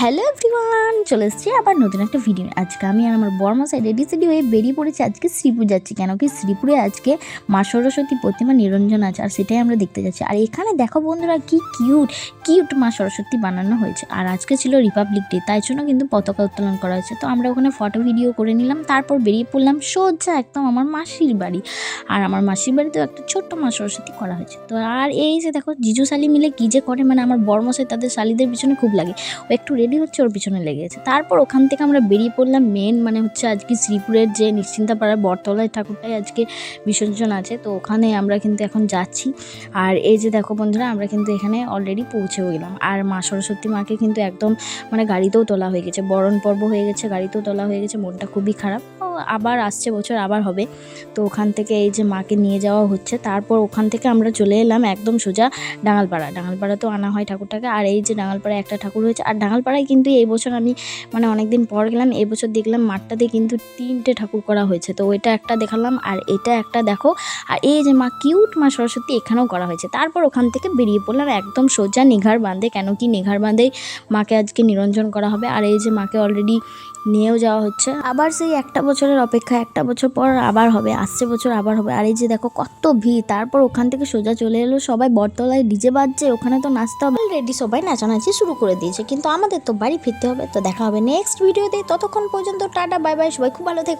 Hello everyone, চলে এসেছি আবার নতুন একটা ভিডিও। আজকে আমি আর আমার বড়মশাই রেডি সেডি হয়ে বেরিয়ে পড়েছি আজকে শ্রীপুর যাচ্ছি। কেন কি শ্রীপুরে আজকে মা সরস্বতী প্রতিমা নিরঞ্জন আছে, আর সেটাই আমরা দেখতে যাচ্ছি। আর এখানে দেখো বন্ধুরা, কি কিউট কিউট মা সরস্বতী বানানো হয়েছে। আর আজকে ছিল রিপাবলিক ডে, তাই জন্য কিন্তু পতাকা উত্তোলন করা হয়েছে। তো আমরা ওখানে ফটো ভিডিও করে নিলাম, তারপর বেরিয়ে পড়লাম সোজা একদম আমার মাসির বাড়ি। আর আমার মাসির বাড়িতেও একটা ছোট্ট মা সরস্বতী করা হয়েছে। তো আর এই যে দেখো জিজু শালি মিলে কী যে করে, মানে আমার বড়মশাই তাদের শালিদের পিছনে খুব লাগে, ও একটু রেডি হচ্ছে, ওর পিছনে লেগে গেছে। তারপর ওখান থেকে আমরা বেরিয়ে পড়লাম মানে হচ্ছে আজকে শ্রীপুরের যে নিশ্চিন্তাপাড়ার বটতলায় ঠাকুরটাই আজকে বিসর্জন আছে, তো ওখানে আমরা কিন্তু এখন যাচ্ছি। আর এই যে দেখো বন্ধুরা, আমরা কিন্তু এখানে অলরেডি পৌঁছেও গেলাম। আর মা সরস্বতী মাকে কিন্তু একদম মানে গাড়িতেও তোলা হয়ে গেছে, বরণ পর্ব হয়ে গেছে, গাড়িতেও তোলা হয়ে গেছে। মনটা খুবই খারাপ, ও আবার আসছে বছর আবার হবে। তো ওখান থেকে এই যে মাকে নিয়ে যাওয়া হচ্ছে। তারপর ওখান থেকে আমরা চলে এলাম একদম সোজা ডাঙালপাড়াতেও আনা হয় ঠাকুরটাকে। আর এই যে ডাঙালপাড়ায় একটা ঠাকুর হয়েছে। আর ডাঙালপাড়ায় কিন্তু এই বছর আমি মানে অনেকদিন পর গেলাম, এই বছর দেখলাম মাঠটাতে কিন্তু 3টে ঠাকুর করা হয়েছে। তো ওইটা একটা দেখালাম, আর এটা একটা দেখো। আর এই যে মা কিউট মা সরস্বতী এখানেও করা হয়েছে। তারপর ওখান থেকে বেরিয়ে পড়লাম একদম সোজা নিঘার বাঁধে, কেন কি নিঘার বাঁধেই মাকে আজকে নিরঞ্জন করা হবে। আর এই যে মাকে অলরেডি নিয়েও যাওয়া হচ্ছে। আবার সেই একটা বছরের অপেক্ষা, একটা বছর পর আবার হবে, আসছে বছর আবার হবে। আর এই যে দেখো কত ভিড়। তারপর ওখান থেকে সোজা চলে এলো সবাই বটতলায়, ডিজে বাজছে, ওখানে তো নাচতে হবে। অলরেডি সবাই নাচানাচি শুরু করে দিয়েছে, কিন্তু আমাদের তো বাড়ি ফিরতে হবে। তো দেখা হবে নেক্সট ভিডিওতে, ততক্ষণ পর্যন্ত টাটা বাই বাই, সবাই খুব ভালো থেকো।